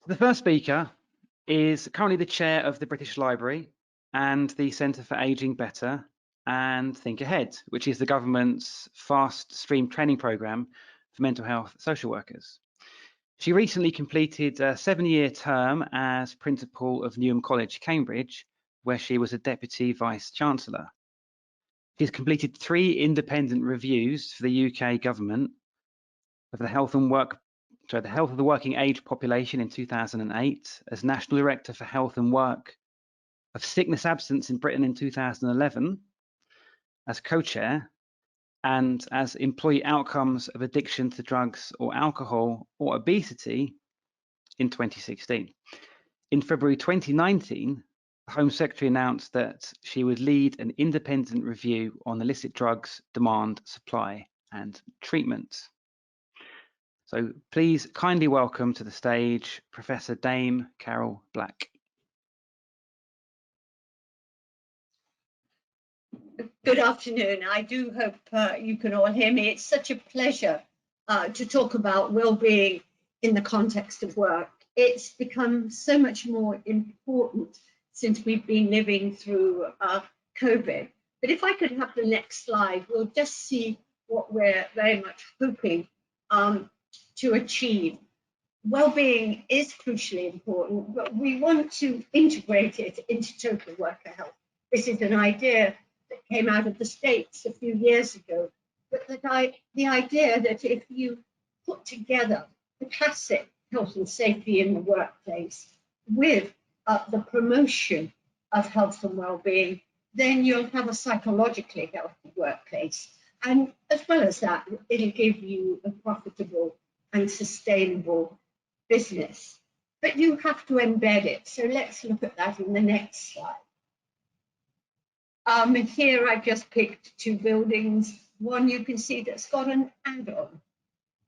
The first speaker is currently the chair of the British Library and the Centre for Ageing Better and Think Ahead, which is the government's fast stream training programme for mental health social workers. She recently completed a 7-year term as principal of Newham College, Cambridge, where she was a deputy vice-chancellor. She's completed 3 independent reviews for the UK government of the health of the working age population in 2008, as National Director for Health and Work of Sickness Absence in Britain in 2011, as co-chair, and as Employee Outcomes of Addiction to Drugs or Alcohol or Obesity in 2016. In February 2019, the Home Secretary announced that she would lead an independent review on illicit drugs, demand, supply, and treatment. So please kindly welcome to the stage Professor Dame Carol Black. Good afternoon. I do hope you can all hear me. It's such a pleasure to talk about well-being in the context of work. It's become so much more important since we've been living through COVID. But if I could have the next slide, we'll just see what we're very much hoping to achieve. Well-being is crucially important, but we want to integrate it into total worker health. This is an idea that came out of the States a few years ago, but the idea that if you put together the classic health and safety in the workplace with the promotion of health and well-being, then you'll have a psychologically healthy workplace. And as well as that, it'll give you a profitable and sustainable business. But you have to embed it. So let's look at that in the next slide. Here I've just picked 2 buildings. One you can see that's got an add-on.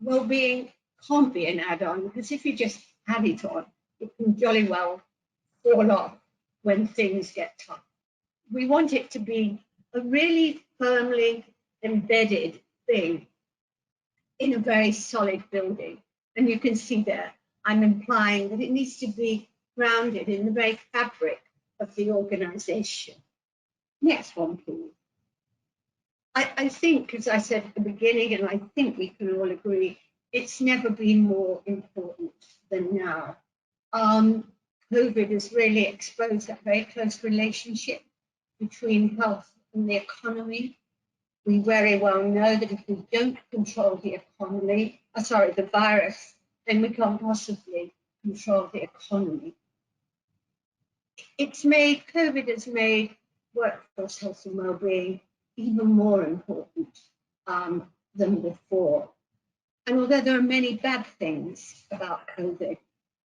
Well-being can't be an add-on, because if you just add it on, it can jolly well fall off when things get tough. We want it to be a really firmly embedded thing in a very solid building. And you can see there, I'm implying that it needs to be grounded in the very fabric of the organization. Next one, please. I think, as I said at the beginning, and I think we can all agree, it's never been more important than now. COVID has really exposed that very close relationship between health and the economy. We very well know that if we don't control the economy, the virus, then we can't possibly control the economy. COVID has made workforce health and well-being even more important than before. And although there are many bad things about COVID,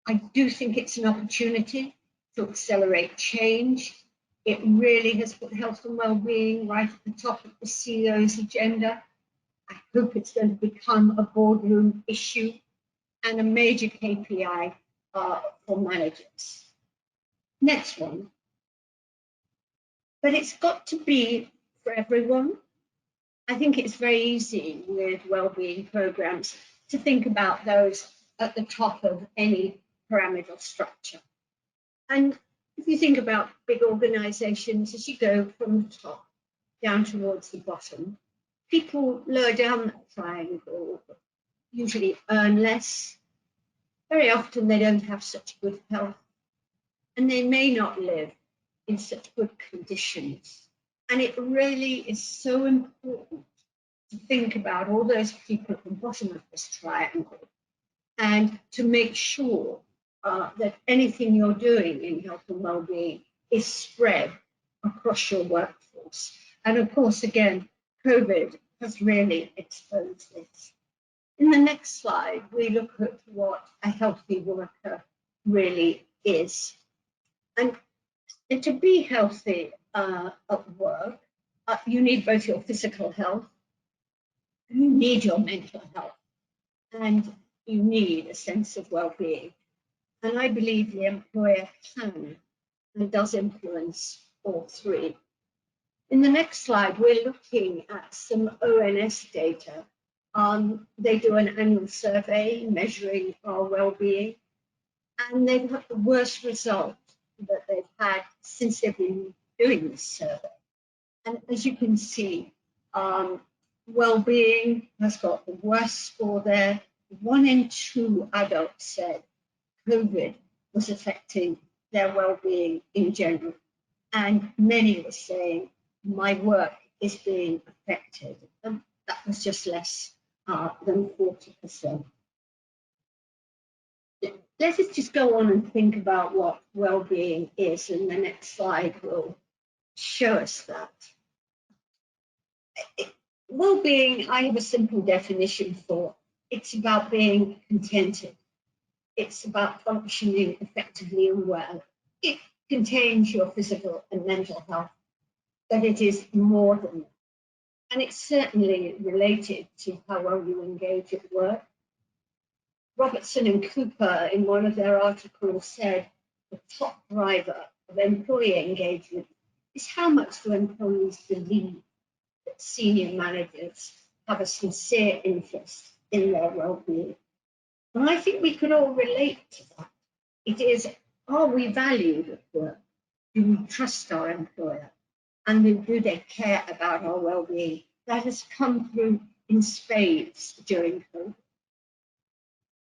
I do think it's an opportunity to accelerate change. It really has put health and well-being right at the top of the CEO's agenda. I hope it's going to become a boardroom issue and a major KPI for managers. Next one. But it's got to be for everyone. I think it's very easy with well-being programs to think about those at the top of any pyramidal structure. And if you think about big organizations, as you go from the top down towards the bottom, people lower down that triangle usually earn less. Very often they don't have such good health, and they may not live in such good conditions. And it really is so important to think about all those people at the bottom of this triangle and to make sure that anything you're doing in health and well-being is spread across your workforce. And of course, again, COVID has really exposed this. In the next slide, we look at what a healthy worker really is. And to be healthy at work, you need both your physical health, you need your mental health, and you need a sense of well-being. And I believe the employer can and does influence all 3. In the next slide, we're looking at some ONS data. They do an annual survey measuring our well-being. and they've had the worst result that they've had since they've been doing this survey. And as you can see, well-being has got the worst score there. 1 in 2 adults said COVID was affecting their well-being in general. And many were saying, my work is being affected. And that was just less than 40%. Let us just go on and think about what well-being is, and the next slide will show us that. Well-being, I have a simple definition for. It's about being contented. It's about functioning effectively and well. It contains your physical and mental health, but it is more than that. And it's certainly related to how well you engage at work. Robertson and Cooper, in one of their articles, said the top driver of employee engagement is how much do employees believe that senior managers have a sincere interest in their well-being. And I think we can all relate to that. It is, are we valued at work? Do we trust our employer? And do they care about our well-being? That has come through in spades during COVID.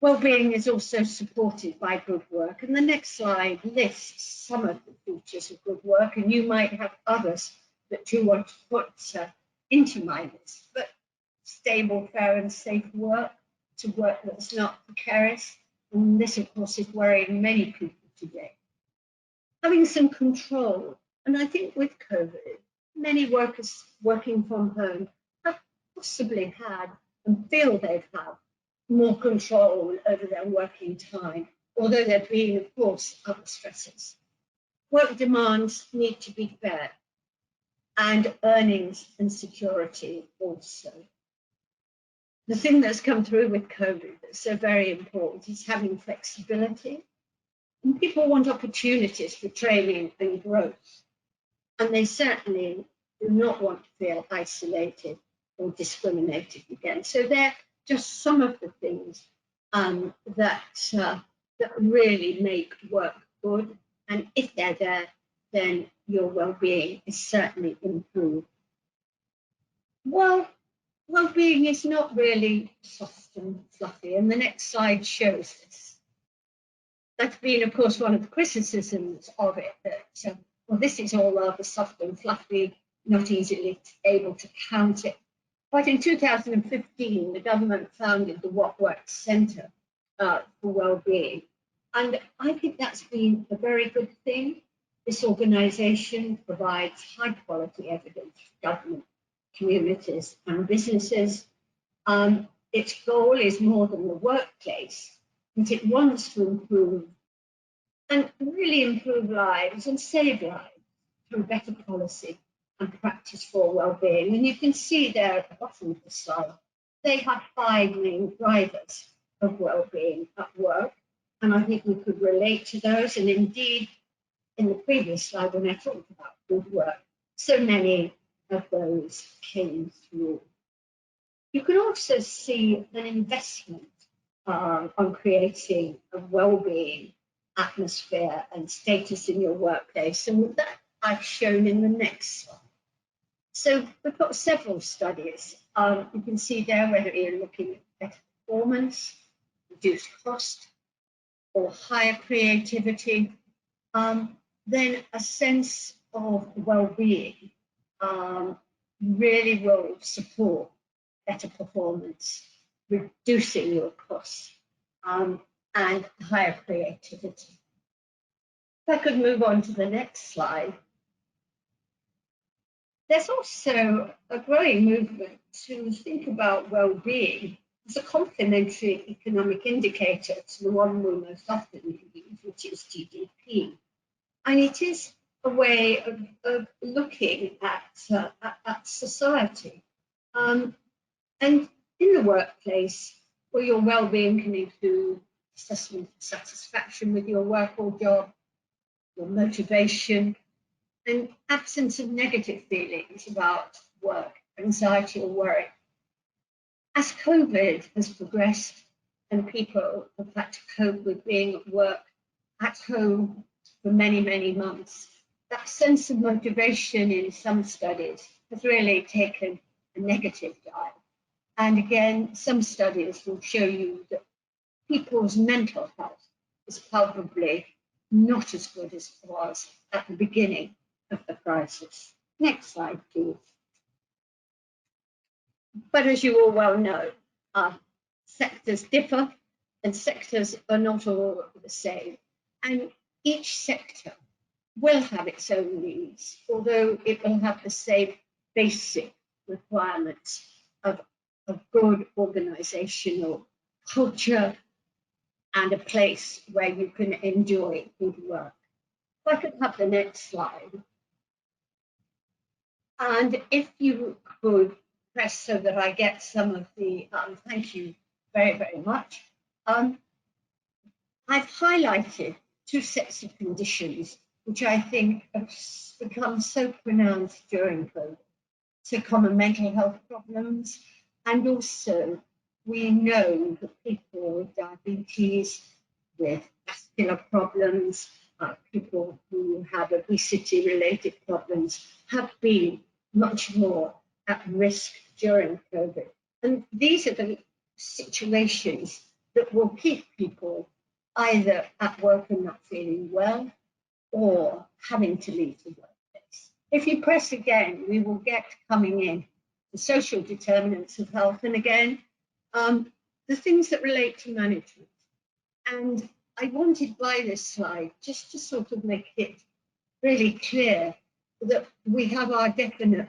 Well-being is also supported by good work. And the next slide lists some of the features of good work, and you might have others that you want to put into my list. But stable, fair and safe work, to work that's not precarious. And this, of course, is worrying many people today. Having some control. And I think with COVID, many workers working from home have possibly had and feel they've had more control over their working time, although there have been, of course, other stresses. Work demands need to be fair, and earnings and security also. The thing that's come through with COVID that's so very important is having flexibility. And people want opportunities for training and growth. And they certainly do not want to feel isolated or discriminated against. So they're just some of the things that really make work good. And if they're there, then your well-being is certainly improved. Well, well-being is not really soft and fluffy, and the next slide shows this. That's been, of course, one of the criticisms of it, that, well, this is all rather soft and fluffy, not easily able to count it. But in 2015, the government founded the What Works Centre for Wellbeing. And I think that's been a very good thing. This organisation provides high quality evidence to government, communities and businesses. Its goal is more than the workplace, but it wants to improve and really improve lives and save lives through better policy and practice for well-being. And you can see there at the bottom of the slide, they have 5 main drivers of well-being at work. And I think we could relate to those. And indeed, in the previous slide, when I talked about good work, so many of those came through. You can also see an investment on creating a well-being atmosphere and status in your workplace. And that I've shown in the next slide. So we've got several studies. You can see there whether you're looking at better performance, reduced cost, or higher creativity, then a sense of well-being really will support better performance, reducing your costs, and higher creativity. If I could move on to the next slide. There's also a growing movement to think about well-being as a complementary economic indicator to the one we most often use, which is GDP. And it is a way of looking at society. And in the workplace, well, your well-being can include assessment of satisfaction with your work or job, your motivation, and absence of negative feelings about work, anxiety or worry. As COVID has progressed and people have had to cope with being at work at home for many, many months, that sense of motivation in some studies has really taken a negative dive. And again, some studies will show you that people's mental health is probably not as good as it was at the beginning of the crisis. Next slide, please. But as you all well know, sectors differ and sectors are not all the same. And each sector will have its own needs, although it will have the same basic requirements of good organizational culture and a place where you can enjoy good work. If I could have the next slide. And if you could press so that I get some of the, thank you very, very much. I've highlighted two sets of conditions which I think have become so pronounced during COVID. So common mental health problems, and also we know that people with diabetes, with vascular problems, people who have obesity-related problems have been much more at risk during COVID. And these are the situations that will keep people either at work and not feeling well or having to leave the workplace. If you press again, we will get coming in the social determinants of health, and again, the things that relate to management. And I wanted by this slide just to sort of make it really clear that we have our definite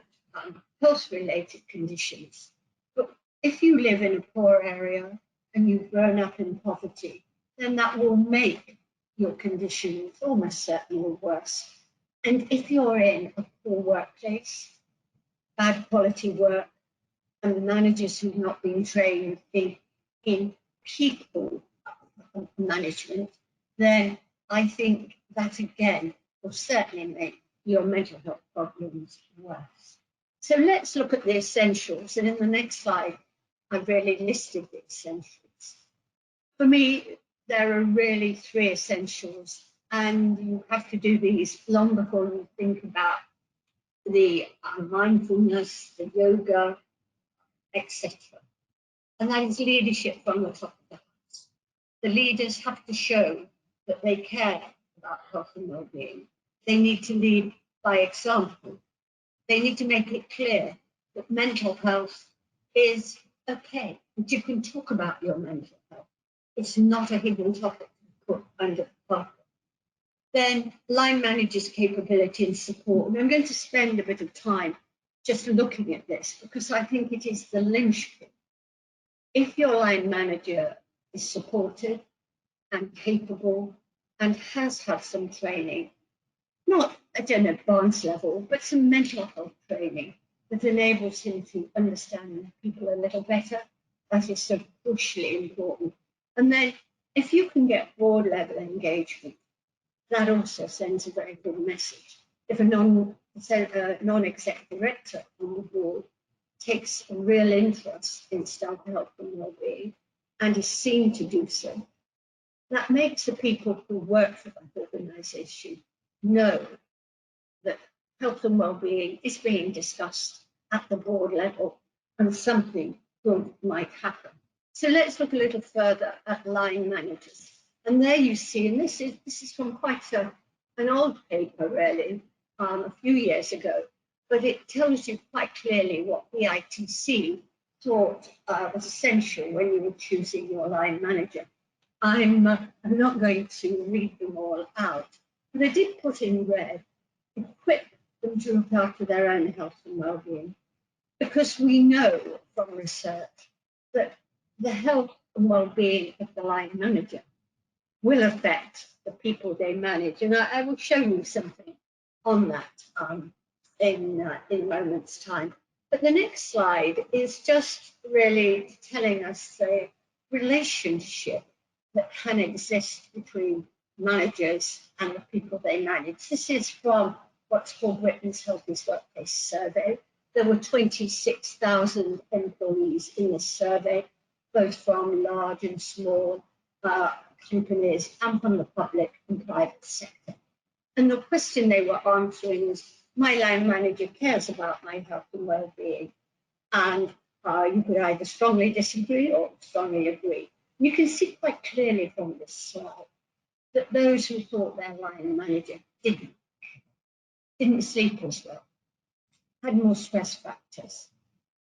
health-related conditions. But if you live in a poor area and you've grown up in poverty, then that will make your conditions almost certainly worse. And if you're in a poor workplace, bad quality work, and the managers who've not been trained in people management, then I think that again will certainly make your mental health problems worse. So let's look at the essentials. And in the next slide, I've really listed the essentials. For me, there are really three essentials, and you have to do these long before you think about the mindfulness, the yoga, etc. And that is leadership from the top of the house. The leaders have to show that they care about health and well-being. They need to lead by example. They need to make it clear that mental health is okay, that you can talk about your mental health. It's not a hidden topic to put under the carpet. Then line managers' capability and support. And I'm going to spend a bit of time just looking at this because I think it is the linchpin. If your line manager is supported and capable and has had some training, not at an advanced level, but some mental health training that enables him to understand people a little better, that is so crucially important. And then if you can get board level engagement, that also sends a very good message. If a non-exec director on the board takes a real interest in staff health and well-being and is seen to do so, that makes the people who work for that organisation know that health and well-being is being discussed at the board level and something good might happen. So let's look a little further at line managers. And there you see, and this is from quite an old paper really, a few years ago, but it tells you quite clearly what the ITC thought was essential when you were choosing your line manager. I'm not going to read them all out, but I did put in red, equip them to look after their own health and well-being, because we know from research that the health and well-being of the line manager will affect the people they manage. And I will show you something on that in moments' time. But the next slide is just really telling us the relationship that can exist between managers and the people they manage. This is from what's called Britain's Healthiest Workplace Survey. There were 26,000 employees in this survey, both from large and small companies and from the public and private sector. And the question they were answering was, my line manager cares about my health and well-being. And you could either strongly disagree or strongly agree. You can see quite clearly from this slide that those who thought their line manager didn't sleep as well, had more stress factors,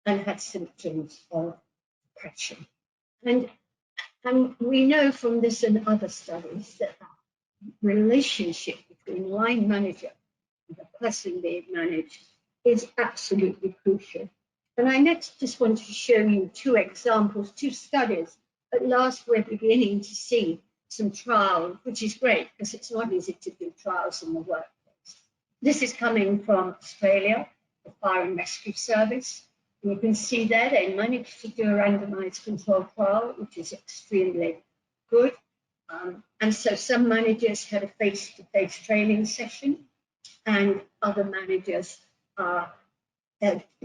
and had symptoms of depression. And we know from this and other studies that relationship between line manager and the person being managed is absolutely crucial. And I next just want to show you two examples, two studies. At last, we're beginning to see some trials, which is great because it's not easy to do trials in the workplace. This is coming from Australia, the Fire and Rescue Service. And you can see there they managed to do a randomized controlled trial, which is extremely good. And so some managers had a face-to-face training session and other managers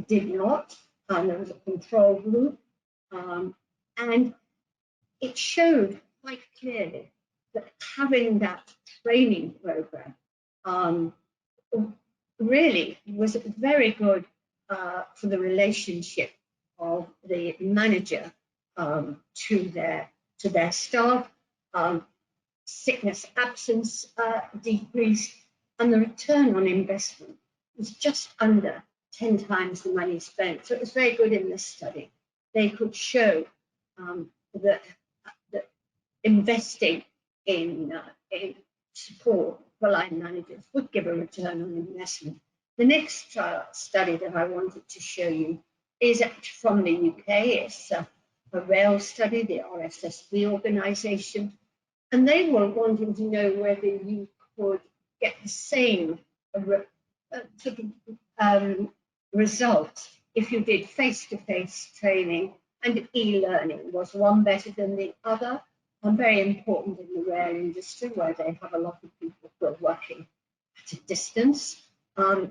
did not. There was a control group. And it showed quite clearly that having that training program really was very good for the relationship of the manager to their staff. Sickness absence decreased, and the return on investment was just under 10 times the money spent. So it was very good in this study. They could show that investing in support for line managers would give a return on investment. The next study that I wanted to show you is from the UK. It's a rail study, the RSSB organisation. And they were wanting to know whether you could get the same results if you did face-to-face training and e-learning. Was one better than the other? And very important in the rail industry where they have a lot of people who are working at a distance.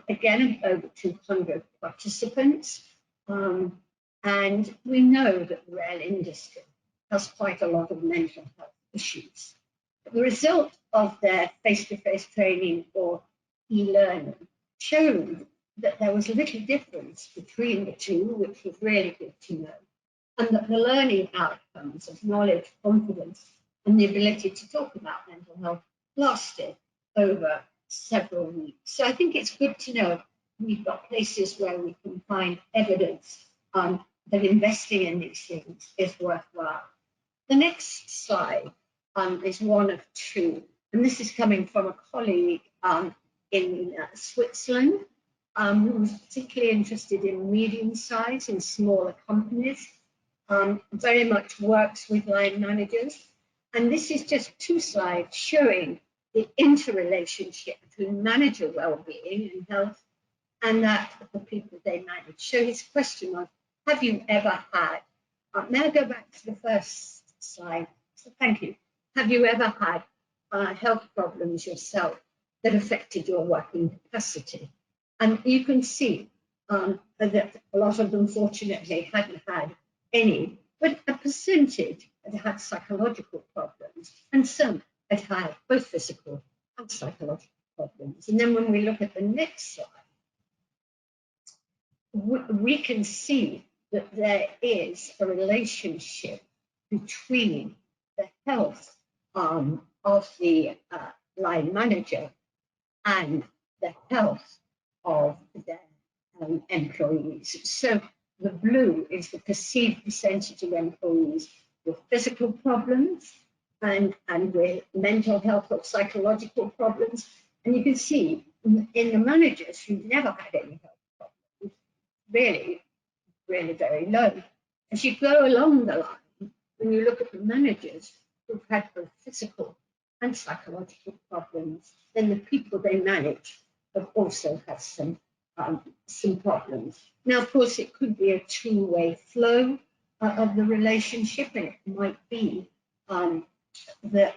Again, over 200 participants. And we know that the rail industry has quite a lot of mental health issues. The result of their face-to-face training or e-learning showed that there was little difference between the two, which was really good to know, and that the learning outcomes of knowledge, confidence, and the ability to talk about mental health lasted over several weeks. So I think it's good to know we've got places where we can find evidence that investing in these things is worthwhile. The next slide is one of two, and this is coming from a colleague in Switzerland who was particularly interested in medium size and smaller companies, very much works with line managers. And this is just two slides showing the interrelationship between manager well-being and health and that of the people they manage. So his question was, have you ever had, may I go back to the first slide? So thank you. Have you ever had health problems yourself that affected your working capacity? And you can see that a lot of them fortunately hadn't had any, but a percentage had had psychological problems, and some had had both physical and psychological problems. And then when we look at the next slide, we can see that there is a relationship between the health of the line manager and the health of their employees. So the blue is the perceived percentage of employees with physical problems and with mental health or psychological problems. And you can see in the managers who never had any health problems, really, really very low. As you go along the line, when you look at the managers who've had both physical and psychological problems, then the people they manage have also had some problems. Now, of course, it could be a two-way flow of the relationship, and it might be that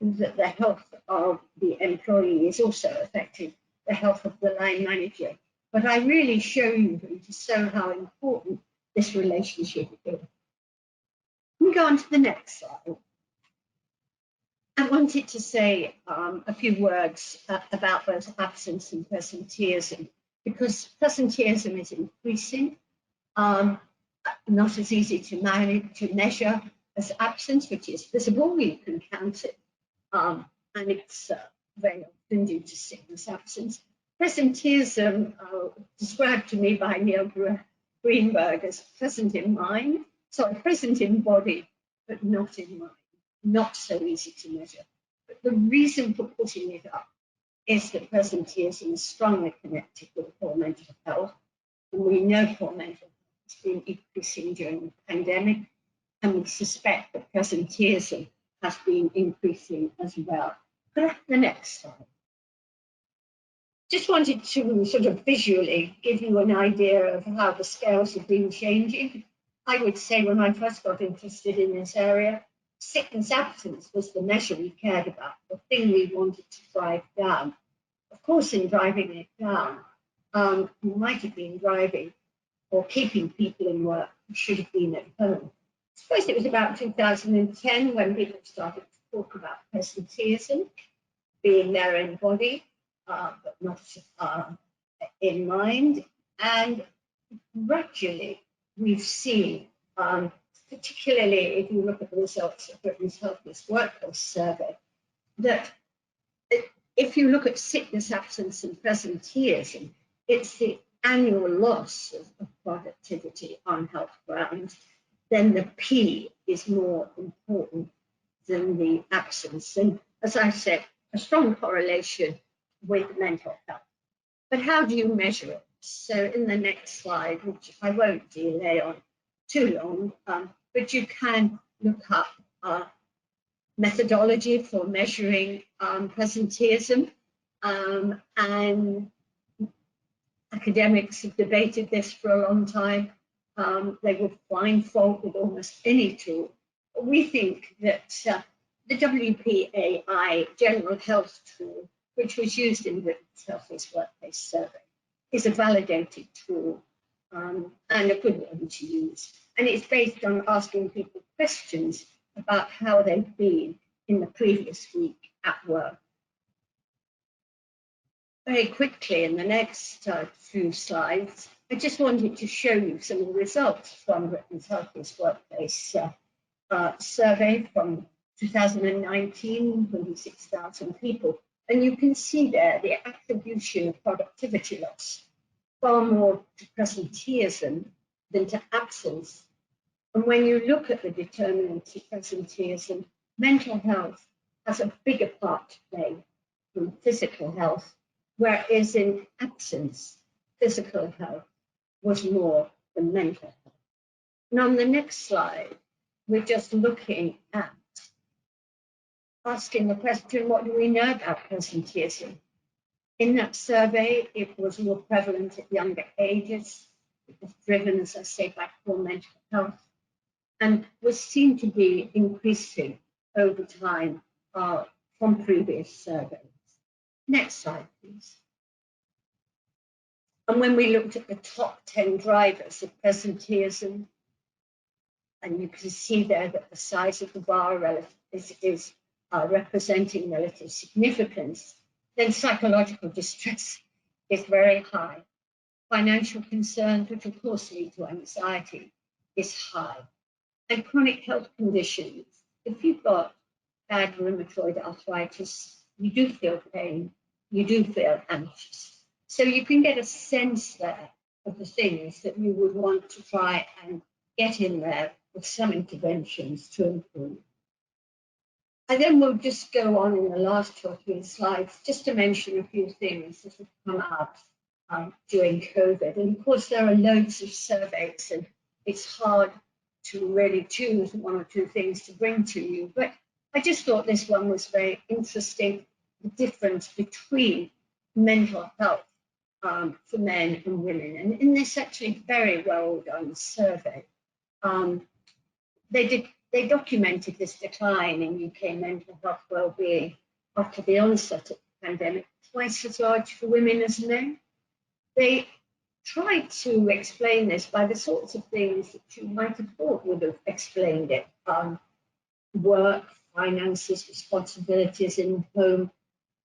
the health of the employee is also affecting the health of the line manager. But I really show you to show how important this relationship is. We go on to the next slide. I wanted to say a few words about both absence and presenteeism, because presenteeism is increasing, not as easy to measure as absence, which is visible, you can count it, and it's very often due to sickness absence. Presenteeism, described to me by Neil Greenberg as present in mind, sorry, present in body, but not in mind. Not so easy to measure. But the reason for putting it up is that presenteeism is strongly connected with poor mental health. And we know poor mental health has been increasing during the pandemic, and we suspect that presenteeism has been increasing as well. Could I have the next slide? Just wanted to sort of visually give you an idea of how the scales have been changing. I would say when I first got interested in this area, sickness absence was the measure we cared about, the thing we wanted to drive down. Of course, in driving it down, we might have been driving or keeping people in work who should have been at home. I suppose it was about 2010 when people started to talk about presenteeism, being there in body, but not in mind. And gradually, we've seen, particularly if you look at the results of Britain's Healthiest Workplace Survey, that if you look at sickness absence and presenteeism, it's the annual loss of productivity on health grounds, then the P is more important than the absence. And as I said, a strong correlation with mental health. But how do you measure it? So in the next slide, which I won't delay on too long, but you can look up methodology for measuring presenteeism, and academics have debated this for a long time. They will find fault with almost any tool. We think that the WPAI General Health Tool, which was used in Britain's Healthiest Workplace Survey, is a validated tool and a good one to use. And it's based on asking people questions about how they've been in the previous week at work. Very quickly, in the next few slides, I just wanted to show you some of the results from Britain's Healthiest Workplace survey from 2019, 26,000 people. And you can see there the attribution of productivity loss, far more to presenteeism than to absence. And when you look at the determinants of presenteeism, mental health has a bigger part to play than physical health, whereas in absence, physical health was more than mental health. And on the next slide, we're just looking at asking the question, what do we know about presenteeism? In that survey, it was more prevalent at younger ages. It was driven, as I say, by poor mental health, and was seen to be increasing over time from previous surveys. Next slide, please. And when we looked at the top 10 drivers of presenteeism, and you can see there that the size of the bar is representing relative significance, then psychological distress is very high. Financial concerns, which of course lead to anxiety, is high. And chronic health conditions, if you've got bad rheumatoid arthritis, you do feel pain, you do feel anxious. So you can get a sense there of the things that you would want to try and get in there with some interventions to improve. And then we'll just go on in the last 2 or 3 slides just to mention a few things that have come out during COVID. And of course, there are loads of surveys, and it's hard to really choose 1 or 2 things to bring to you. But I just thought this one was very interesting, the difference between mental health for men and women. And in this actually very well done survey, they documented this decline in UK mental health well-being after the onset of the pandemic, twice as large for women as men. They tried to explain this by the sorts of things that you might have thought would have explained it. Work, finances, responsibilities in the home.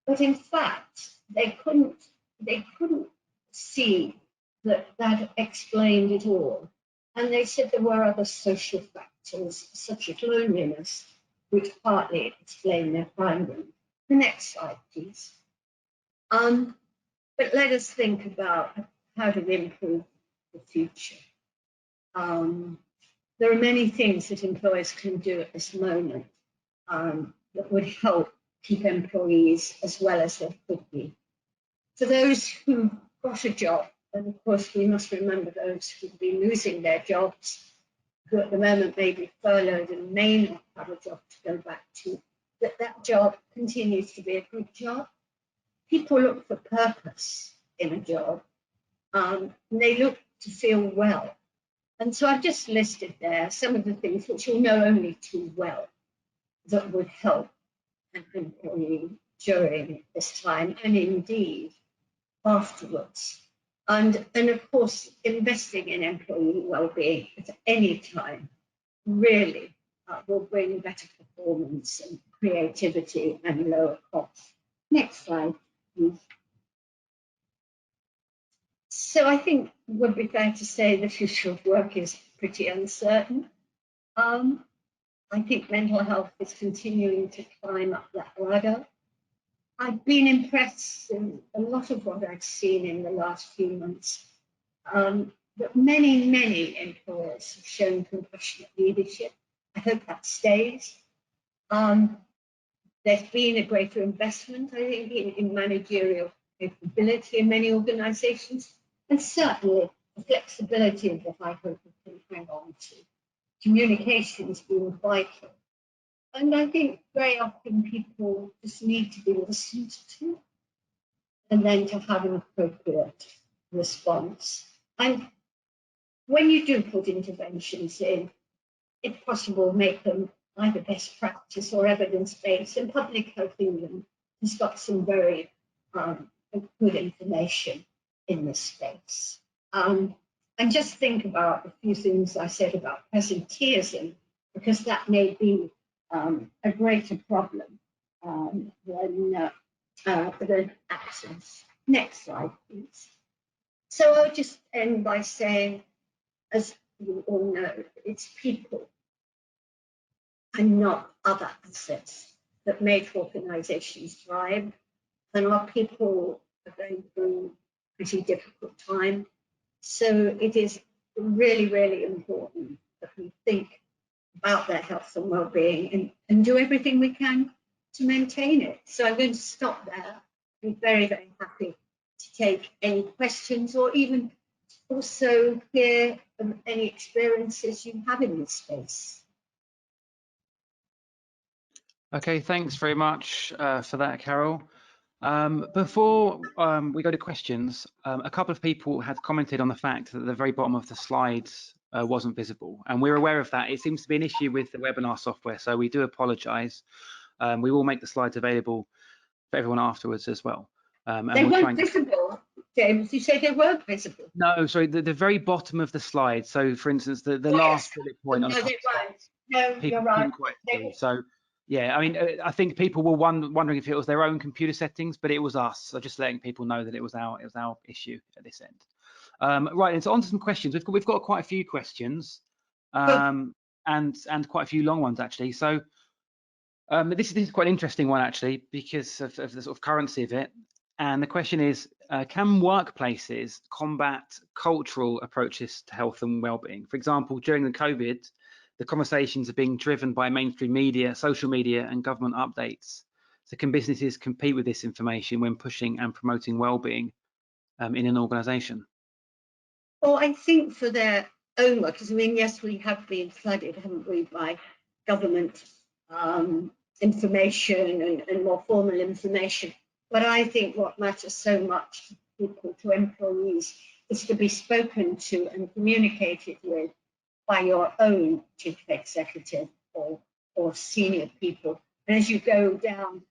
But in fact, they couldn't see that that explained it all. And they said there were other social factors, such as loneliness, which partly explain their finding. The next slide, please. But let us think about how to improve the future. There are many things that employers can do at this moment that would help keep employees as well as they could be. For those who've got a job, and of course we must remember those who've been losing their jobs, who at the moment may be furloughed and may not have a job to go back to, that job continues to be a good job. People look for purpose in a job, and they look to feel well. And so I've just listed there some of the things which you'll know only too well that would help an employee during this time and indeed afterwards. And of course, investing in employee well-being at any time really will bring better performance and creativity and lower costs. Next slide, please. So I think it would be fair to say the future of work is pretty uncertain. I think mental health is continuing to climb up that ladder. I've been impressed in a lot of what I've seen in the last few months, that many employers have shown compassionate leadership. I hope that stays. There's been a greater investment, I think, in managerial capability in many organisations, and certainly the flexibility of what I hope we can hang on to. Communication's been vital. And I think very often people just need to be listened to and then to have an appropriate response. And when you do put interventions in, if possible, make them either best practice or evidence-based, and Public Health England has got some very good information in this space. And just think about a few things I said about presenteeism, because that may be a greater problem than absence. Next slide, please. So I'll just end by saying, as you all know, it's people and not other assets that make organisations thrive. And our people are going through a pretty difficult time. So it is really important that we think about their health and well-being and do everything we can to maintain it. So I'm going to stop there. I'm very happy to take any questions or even also hear any experiences you have in this space. Okay, thanks very much for that, Carol. Before we go to questions, a couple of people had commented on the fact that the very bottom of the slides wasn't visible, and we're aware of that. It seems to be an issue with the webinar software, so we do apologise. We will make the slides available for everyone afterwards as well. They weren't visible, James. You said they weren't visible. No, sorry, the very bottom of the slide. So, for instance, the last bullet point. No, they weren't. No, you're right. So, yeah, I mean, I think people were wondering if it was their own computer settings, but it was us. So just letting people know that it was our issue at this end. Right, and so on to some questions. We've got quite a few questions, and quite a few long ones actually. So this is quite an interesting one actually because of the sort of currency of it. And the question is, can workplaces combat cultural approaches to health and well-being? For example, during the COVID, the conversations are being driven by mainstream media, social media, and government updates. So can businesses compete with this information when pushing and promoting well-being in an organisation? Well, I think for their own work, because I mean, yes, we have been flooded, haven't we, by government information and more formal information. But I think what matters so much to people, to employees, is to be spoken to and communicated with by your own chief executive or senior people. And as you go down,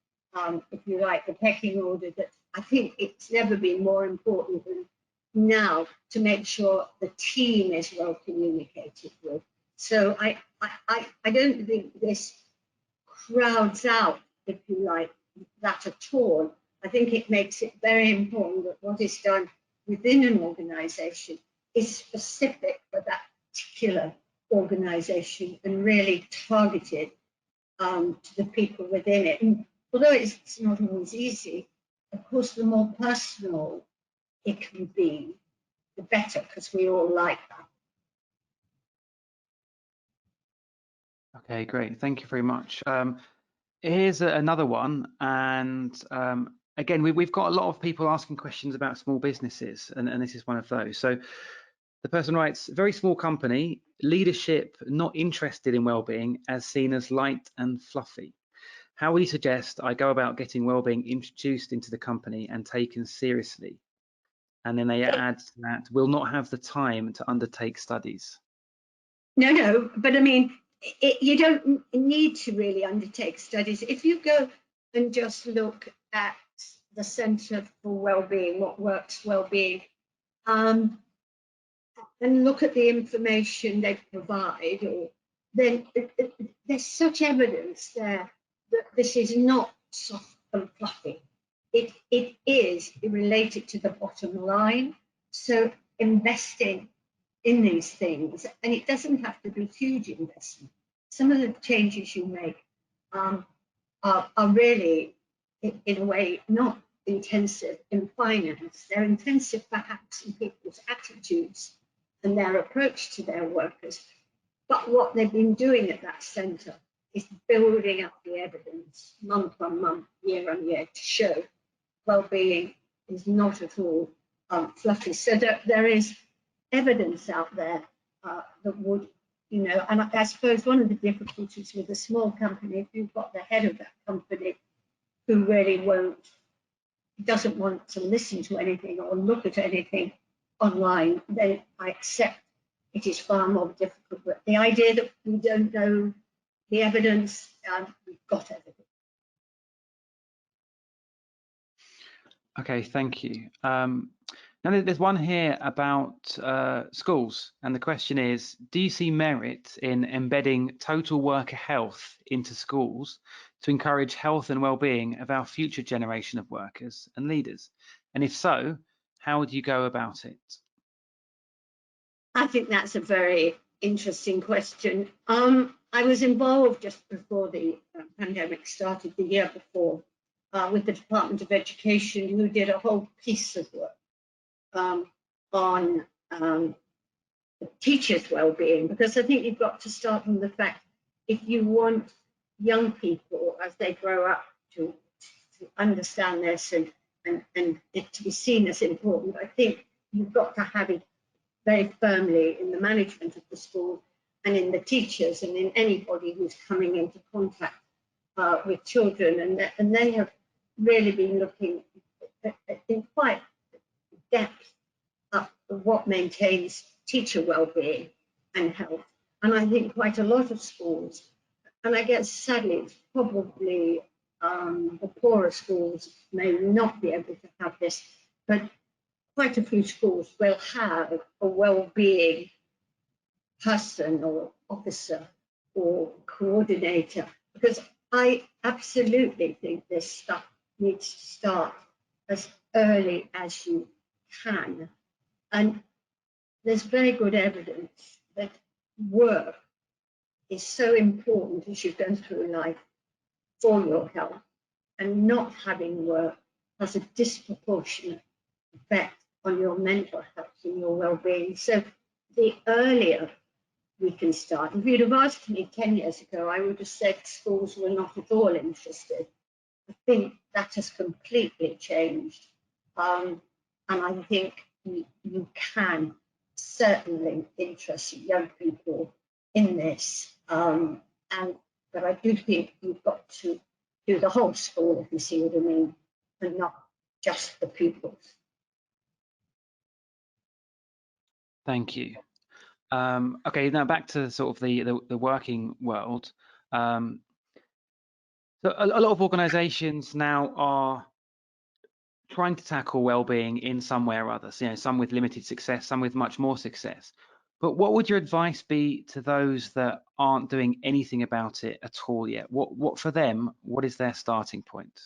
if you like, the pecking order, that I think it's never been more important than now to make sure the team is well communicated with. So I don't think this crowds out, if you like, that at all. I think it makes it very important that what is done within an organisation is specific for that particular organisation and really targeted to the people within it. And although it's not always easy, of course, the more personal it can be, the better, because we all like that. Okay, great. Thank you very much. Here's another one, and again, we've got a lot of people asking questions about small businesses, and this is one of those. So the person writes, very small company, leadership not interested in wellbeing as seen as light and fluffy. How would you suggest I go about getting wellbeing introduced into the company and taken seriously? And then they add that we'll not have the time to undertake studies. No, but I mean, you don't need to really undertake studies. If you go and just look at the Centre for Wellbeing, what works wellbeing, and look at the information they provide, then there's such evidence there that this is not soft and fluffy. It is related to the bottom line. So investing in these things, and it doesn't have to be huge investment. Some of the changes you make are really, in a way, not intensive in finance. They're intensive perhaps in people's attitudes and their approach to their workers. But what they've been doing at that centre is building up the evidence month on month, year on year, to show well-being is not at all fluffy. So there is evidence out there that would, and I suppose one of the difficulties with a small company, if you've got the head of that company who really doesn't want to listen to anything or look at anything online, then I accept it is far more difficult. But the idea that we don't know the evidence, we've got evidence. Okay, thank you. Now there's one here about schools, and the question is, do you see merit in embedding total worker health into schools to encourage health and well-being of our future generation of workers and leaders? And if so, how would you go about it? I think that's a very interesting question. I was involved just before the pandemic started, the year before, with the Department of Education, who did a whole piece of work on the teachers' well-being, because I think you've got to start from the fact, if you want young people as they grow up to understand this and it to be seen as important, I think you've got to have it very firmly in the management of the school and in the teachers and in anybody who's coming into contact with children. And they have really been looking in quite depth at what maintains teacher well-being and health. And I think quite a lot of schools, and I guess sadly it's probably the poorer schools may not be able to have this, but quite a few schools will have a well-being person or officer or coordinator, because I absolutely think this stuff needs to start as early as you can. And there's very good evidence that work is so important as you go through life for your health, and not having work has a disproportionate effect on your mental health and your well-being. So the earlier we can start, if you'd have asked me 10 years ago, I would have said schools were not at all interested. I think that has completely changed. And I think you can certainly interest young people in this. But I do think you've got to do the whole school, if you see what I mean, and not just the pupils. Thank you. Okay, now back to sort of the working world. So a lot of organisations now are trying to tackle well-being in some way or other. So, some with limited success, some with much more success. But what would your advice be to those that aren't doing anything about it at all yet? What for them, what is their starting point?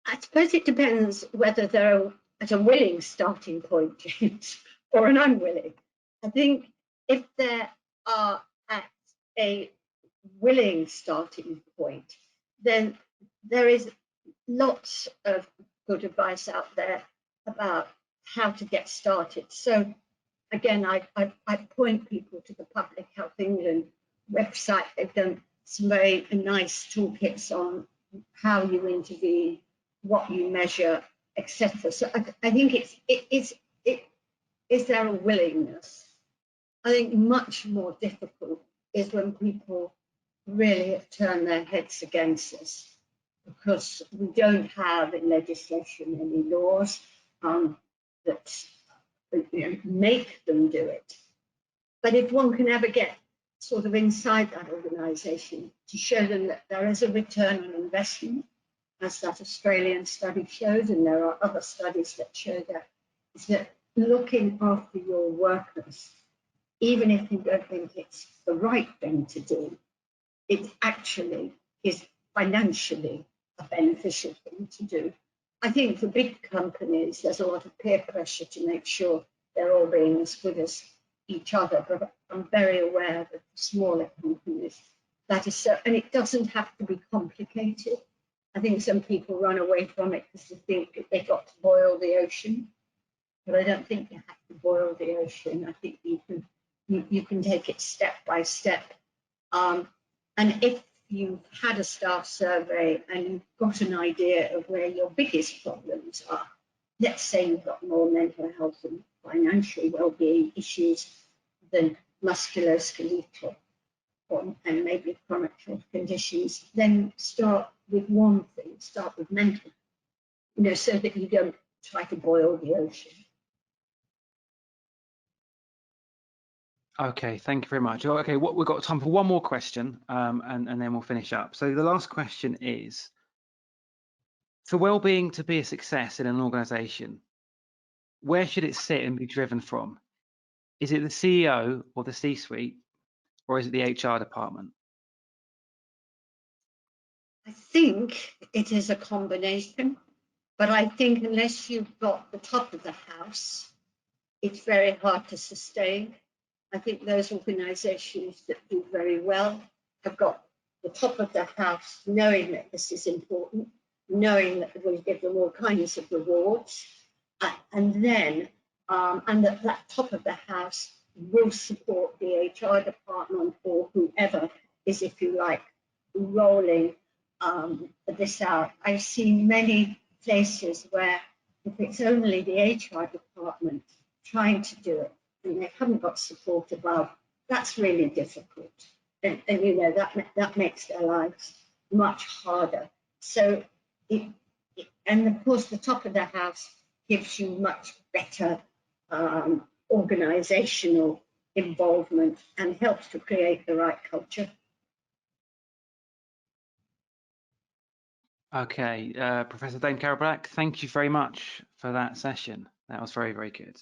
I suppose it depends whether they're at a willing starting point, James, or an unwilling. I think if they are at a willing starting point, then there is lots of good advice out there about how to get started. So again, I point people to the Public Health England website. They've done some very nice toolkits on how you intervene, what you measure, etc. So I think is there a willingness? I think much more difficult is when people really turn their heads against us, because we don't have in legislation any laws that make them do it. But if one can ever get sort of inside that organisation to show them that there is a return on investment, as that Australian study showed, and there are other studies that show that, is that looking after your workers, even if you don't think it's the right thing to do, it actually is financially a beneficial thing to do. I think for big companies, there's a lot of peer pressure to make sure they're all being as good as each other, but I'm very aware that for smaller companies, that is so, and it doesn't have to be complicated. I think some people run away from it because they think they've got to boil the ocean, but I don't think you have to boil the ocean. I think you can take it step by step. And if you've had a staff survey and you've got an idea of where your biggest problems are, let's say you've got more mental health and financial well-being issues than musculoskeletal and maybe chronic health conditions, then start with one thing, start with mental, so that you don't try to boil the ocean. Okay, thank you very much. Okay, we've got time for one more question, and then we'll finish up. So the last question is, for wellbeing to be a success in an organisation, where should it sit and be driven from? Is it the CEO or the C-suite, or is it the HR department? I think it is a combination, but I think unless you've got the top of the house, it's very hard to sustain. I think those organisations that do very well have got the top of the house knowing that this is important, knowing that we'll give them all kinds of rewards, and then and that top of the house will support the HR department or whoever is, if you like, rolling this out. I've seen many places where if it's only the HR department trying to do it and they haven't got support above, that's really difficult. And that makes their lives much harder. So and of course the top of the house gives you much better organizational involvement and helps to create the right culture. Okay, Professor Dame Carol Black, thank you very much for that session. That was very, very good.